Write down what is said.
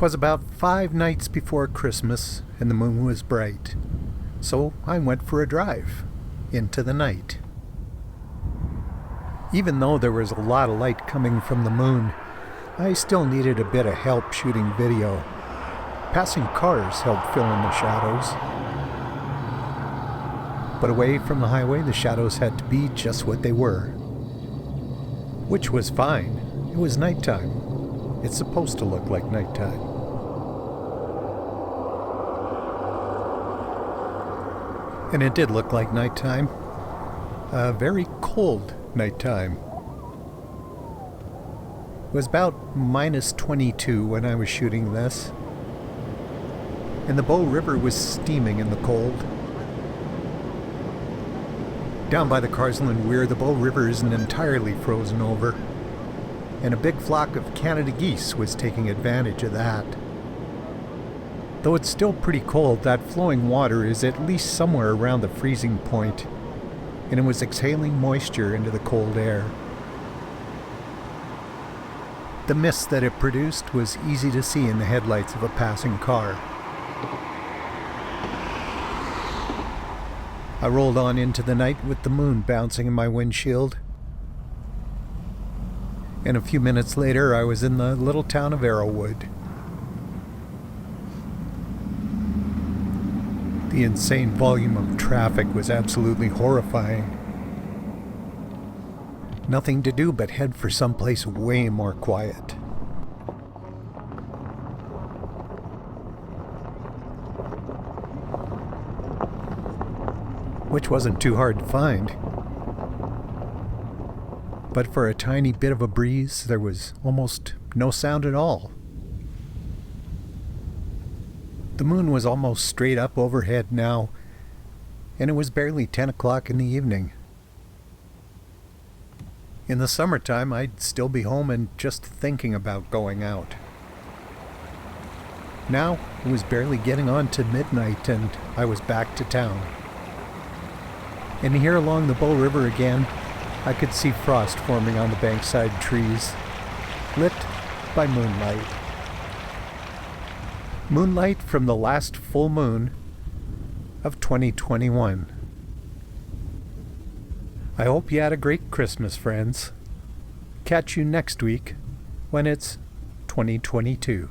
'Twas about 5 nights before Christmas, and the moon was bright, so I went for a drive into the night. Even though there was a lot of light coming from the moon, I still needed a bit of help shooting video. Passing cars helped fill in the shadows. But away from the highway, the shadows had to be just what they were. Which was fine. It was nighttime. It's supposed to look like nighttime. And it did look like nighttime. A very cold nighttime. It was about -22 when I was shooting this. And the Bow River was steaming in the cold. Down by the Carsland Weir, the Bow River isn't entirely frozen over, and a big flock of Canada geese was taking advantage of that. Though it's still pretty cold, that flowing water is at least somewhere around the freezing point, and it was exhaling moisture into the cold air. The mist that it produced was easy to see in the headlights of a passing car. I rolled on into the night with the moon bouncing in my windshield. And a few minutes later, I was in the little town of Arrowwood. The insane volume of traffic was absolutely horrifying. Nothing to do but head for someplace way more quiet. Which wasn't too hard to find. But for a tiny bit of a breeze, there was almost no sound at all. The moon was almost straight up overhead now, and it was barely 10 o'clock in the evening. In the summertime, I'd still be home and just thinking about going out. Now, it was barely getting on to midnight, and I was back to town. And here along the Bow River again, I could see frost forming on the bankside trees, lit by moonlight. Moonlight from the last full moon of 2021. I hope you had a great Christmas, friends. Catch you next week when it's 2022.